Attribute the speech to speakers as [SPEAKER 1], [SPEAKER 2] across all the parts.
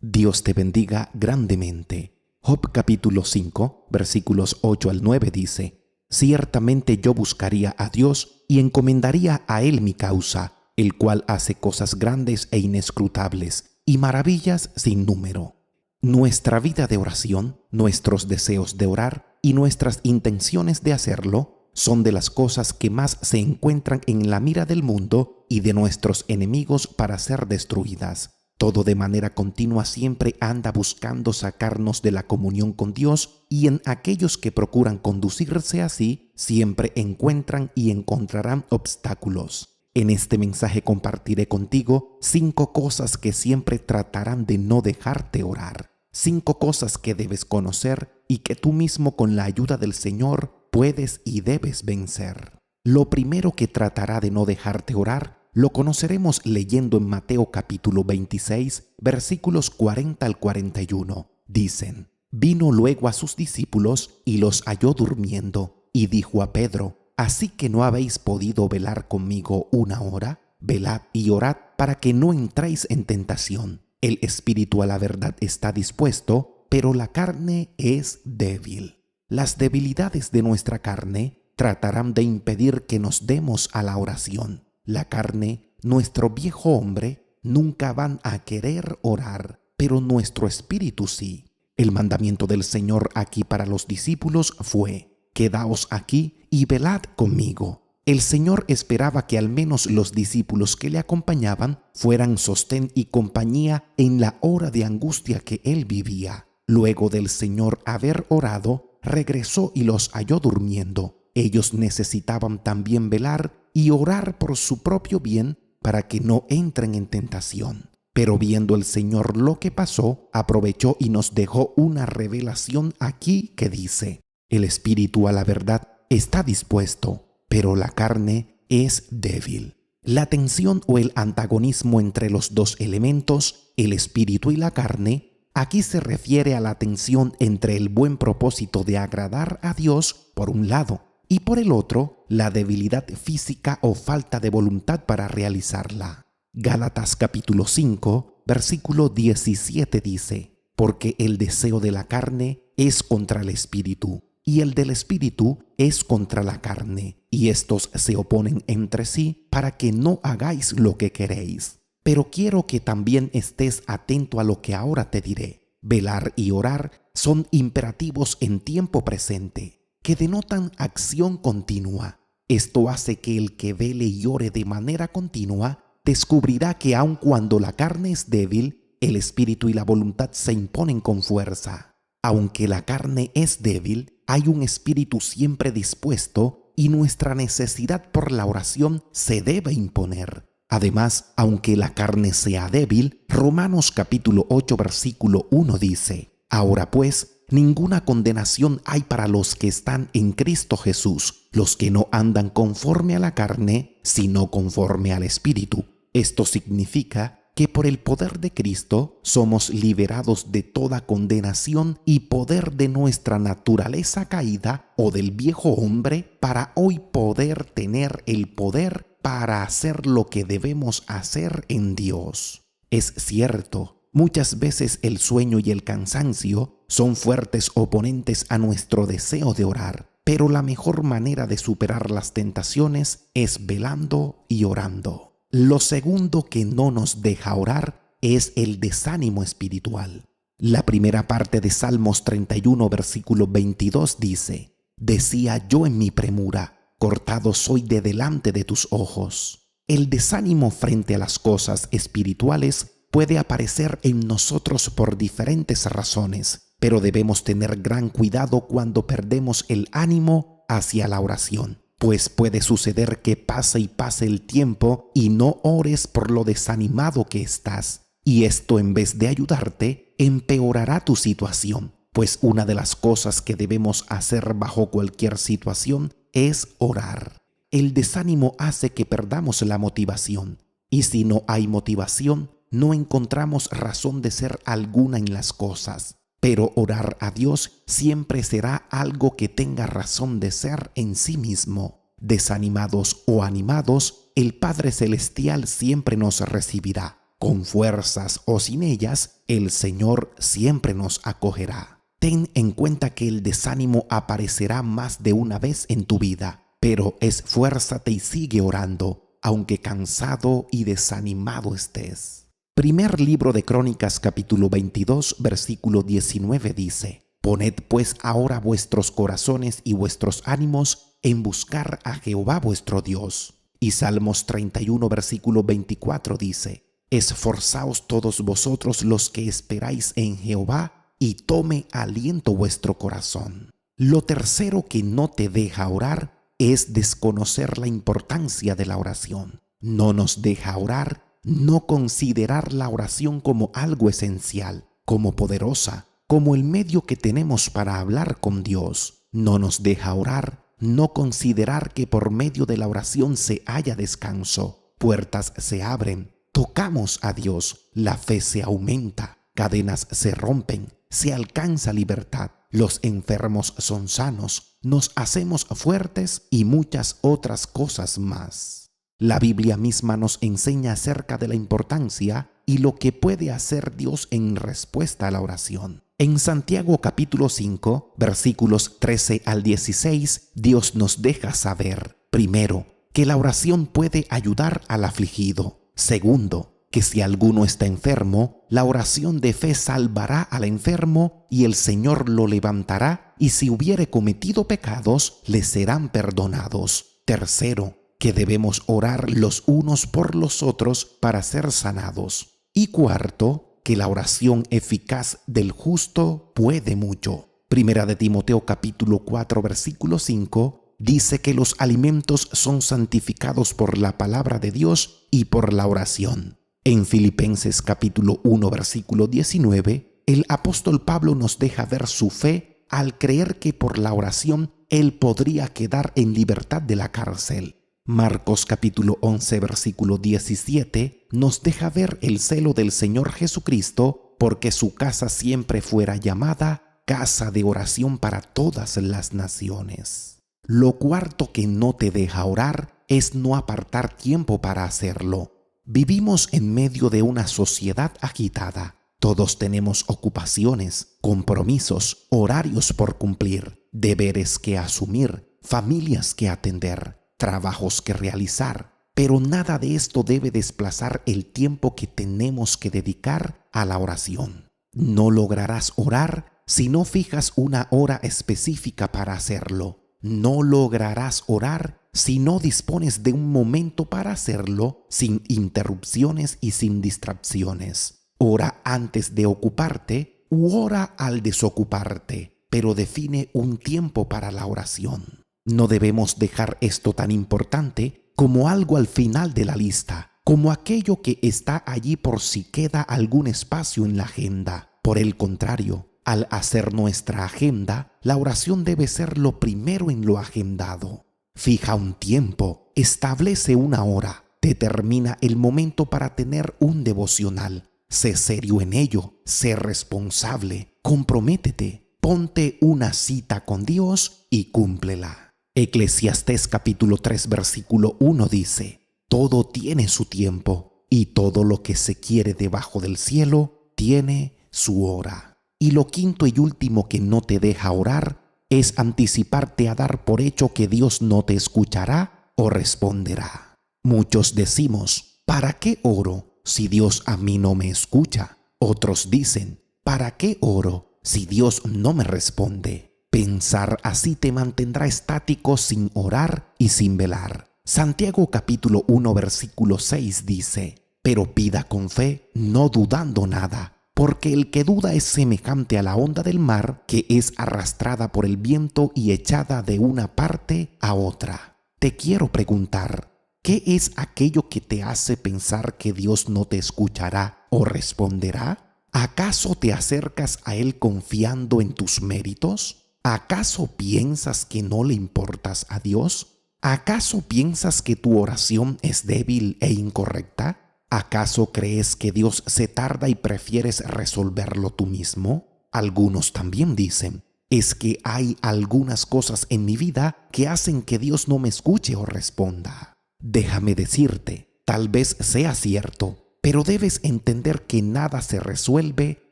[SPEAKER 1] Dios te bendiga grandemente. Job capítulo 5, versículos 8 al 9 dice: Ciertamente yo buscaría a Dios y encomendaría a Él mi causa, el cual hace cosas grandes e inescrutables y maravillas sin número. Nuestra vida de oración, nuestros deseos de orar y nuestras intenciones de hacerlo son de las cosas que más se encuentran en la mira del mundo y de nuestros enemigos para ser destruidas. Todo de manera continua siempre anda buscando sacarnos de la comunión con Dios, y en aquellos que procuran conducirse así, siempre encuentran y encontrarán obstáculos. En este mensaje compartiré contigo 5 cosas que siempre tratarán de no dejarte orar. 5 cosas que debes conocer y que tú mismo con la ayuda del Señor puedes y debes vencer. Lo primero que tratará de no dejarte orar lo conoceremos leyendo en Mateo capítulo 26, versículos 40 al 41. Dicen: Vino luego a sus discípulos y los halló durmiendo, y dijo a Pedro: ¿Así que no habéis podido velar conmigo 1 hora? Velad y orad para que no entréis en tentación. El espíritu a la verdad está dispuesto, pero la carne es débil. Las debilidades de nuestra carne tratarán de impedir que nos demos a la oración. La carne, nuestro viejo hombre, nunca van a querer orar, pero nuestro espíritu sí. El mandamiento del Señor aquí para los discípulos fue: Quedaos aquí y velad conmigo. El Señor esperaba que al menos los discípulos que le acompañaban fueran sostén y compañía en la hora de angustia que él vivía. Luego del Señor haber orado, regresó y los halló durmiendo. Ellos necesitaban también velar y orar por su propio bien para que no entren en tentación. Pero viendo el Señor lo que pasó, aprovechó y nos dejó una revelación aquí que dice: El espíritu a la verdad está dispuesto, pero la carne es débil. La tensión o el antagonismo entre los dos elementos, el espíritu y la carne, aquí se refiere a la tensión entre el buen propósito de agradar a Dios por un lado, y por el otro, la debilidad física o falta de voluntad para realizarla. Gálatas capítulo 5, versículo 17 dice: Porque el deseo de la carne es contra el espíritu, y el del espíritu es contra la carne, y estos se oponen entre sí para que no hagáis lo que queréis. Pero quiero que también estés atento a lo que ahora te diré. Velar y orar son imperativos en tiempo presente, que denotan acción continua. Esto hace que el que vele y ore de manera continua descubrirá que aun cuando la carne es débil, el espíritu y la voluntad se imponen con fuerza. Aunque la carne es débil, hay un espíritu siempre dispuesto y nuestra necesidad por la oración se debe imponer. Además, aunque la carne sea débil, Romanos capítulo 8 versículo 1 dice: Ahora pues, ninguna condenación hay para los que están en Cristo Jesús, los que no andan conforme a la carne, sino conforme al Espíritu. Esto significa que por el poder de Cristo somos liberados de toda condenación y poder de nuestra naturaleza caída o del viejo hombre, para hoy poder tener el poder para hacer lo que debemos hacer en Dios. Es cierto, muchas veces el sueño y el cansancio son fuertes oponentes a nuestro deseo de orar, pero la mejor manera de superar las tentaciones es velando y orando. Lo segundo que no nos deja orar es el desánimo espiritual. La primera parte de Salmos 31, versículo 22 dice: Decía yo en mi premura, cortado soy de delante de tus ojos. El desánimo frente a las cosas espirituales puede aparecer en nosotros por diferentes razones, pero debemos tener gran cuidado cuando perdemos el ánimo hacia la oración, pues puede suceder que pase y pase el tiempo y no ores por lo desanimado que estás, y esto, en vez de ayudarte, empeorará tu situación, pues una de las cosas que debemos hacer bajo cualquier situación es orar. El desánimo hace que perdamos la motivación, y si no hay motivación, no encontramos razón de ser alguna en las cosas. Pero orar a Dios siempre será algo que tenga razón de ser en sí mismo. Desanimados o animados, el Padre Celestial siempre nos recibirá. Con fuerzas o sin ellas, el Señor siempre nos acogerá. Ten en cuenta que el desánimo aparecerá más de una vez en tu vida, pero esfuérzate y sigue orando, aunque cansado y desanimado estés. Primer libro de Crónicas, capítulo 22, versículo 19 dice: Poned pues ahora vuestros corazones y vuestros ánimos en buscar a Jehová vuestro Dios. Y Salmos 31, versículo 24 dice: Esforzaos todos vosotros los que esperáis en Jehová, y tome aliento vuestro corazón. Lo tercero que no te deja orar es desconocer la importancia de la oración. No nos deja orar no considerar la oración como algo esencial, como poderosa, como el medio que tenemos para hablar con Dios. No nos deja orar no considerar que por medio de la oración se halla descanso, puertas se abren, tocamos a Dios, la fe se aumenta, cadenas se rompen, se alcanza libertad, los enfermos son sanos, nos hacemos fuertes y muchas otras cosas más. La Biblia misma nos enseña acerca de la importancia y lo que puede hacer Dios en respuesta a la oración. En Santiago capítulo 5, versículos 13 al 16, Dios nos deja saber, primero, que la oración puede ayudar al afligido. Segundo, que si alguno está enfermo, la oración de fe salvará al enfermo y el Señor lo levantará, y si hubiere cometido pecados, le serán perdonados. Tercero, que debemos orar los unos por los otros para ser sanados. Y cuarto, que la oración eficaz del justo puede mucho. Primera de Timoteo capítulo 4 versículo 5 dice que los alimentos son santificados por la palabra de Dios y por la oración. En Filipenses capítulo 1 versículo 19, el apóstol Pablo nos deja ver su fe al creer que por la oración él podría quedar en libertad de la cárcel. Marcos capítulo 11 versículo 17 nos deja ver el celo del Señor Jesucristo porque su casa siempre fuera llamada casa de oración para todas las naciones. Lo cuarto que no te deja orar es no apartar tiempo para hacerlo. Vivimos en medio de una sociedad agitada. Todos tenemos ocupaciones, compromisos, horarios por cumplir, deberes que asumir, familias que atender, trabajos que realizar, pero nada de esto debe desplazar el tiempo que tenemos que dedicar a la oración. No lograrás orar si no fijas una hora específica para hacerlo. No lograrás orar si no dispones de un momento para hacerlo sin interrupciones y sin distracciones. Ora antes de ocuparte u ora al desocuparte, pero define un tiempo para la oración. No debemos dejar esto tan importante como algo al final de la lista, como aquello que está allí por si queda algún espacio en la agenda. Por el contrario, al hacer nuestra agenda, la oración debe ser lo primero en lo agendado. Fija un tiempo, establece una hora, determina el momento para tener un devocional. Sé serio en ello, sé responsable, comprométete, ponte una cita con Dios y cúmplela. Eclesiastés capítulo 3 versículo 1 dice: Todo tiene su tiempo y todo lo que se quiere debajo del cielo tiene su hora. Y lo quinto y último que no te deja orar es anticiparte a dar por hecho que Dios no te escuchará o responderá. Muchos decimos: ¿para qué oro si Dios a mí no me escucha? Otros dicen: ¿para qué oro si Dios no me responde? Pensar así te mantendrá estático sin orar y sin velar. Santiago capítulo 1 versículo 6 dice: Pero pida con fe, no dudando nada, porque el que duda es semejante a la onda del mar que es arrastrada por el viento y echada de una parte a otra. Te quiero preguntar, ¿qué es aquello que te hace pensar que Dios no te escuchará o responderá? ¿Acaso te acercas a Él confiando en tus méritos? ¿Acaso piensas que no le importas a Dios? ¿Acaso piensas que tu oración es débil e incorrecta? ¿Acaso crees que Dios se tarda y prefieres resolverlo tú mismo? Algunos también dicen: Es que hay algunas cosas en mi vida que hacen que Dios no me escuche o responda. Déjame decirte, tal vez sea cierto, pero debes entender que nada se resuelve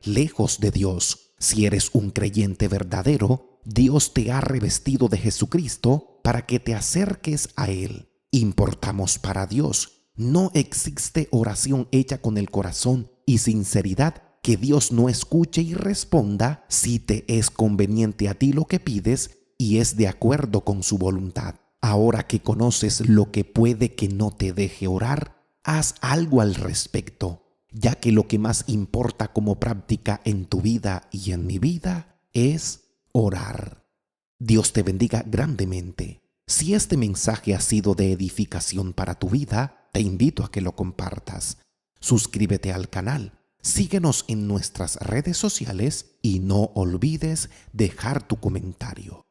[SPEAKER 1] lejos de Dios. Si eres un creyente verdadero, Dios te ha revestido de Jesucristo para que te acerques a Él. Importamos para Dios. No existe oración hecha con el corazón y sinceridad que Dios no escuche y responda si te es conveniente a ti lo que pides y es de acuerdo con su voluntad. Ahora que conoces lo que puede que no te deje orar, haz algo al respecto, ya que lo que más importa como práctica en tu vida y en mi vida es orar. Dios te bendiga grandemente. Si este mensaje ha sido de edificación para tu vida, te invito a que lo compartas. Suscríbete al canal. Síguenos en nuestras redes sociales y no olvides dejar tu comentario.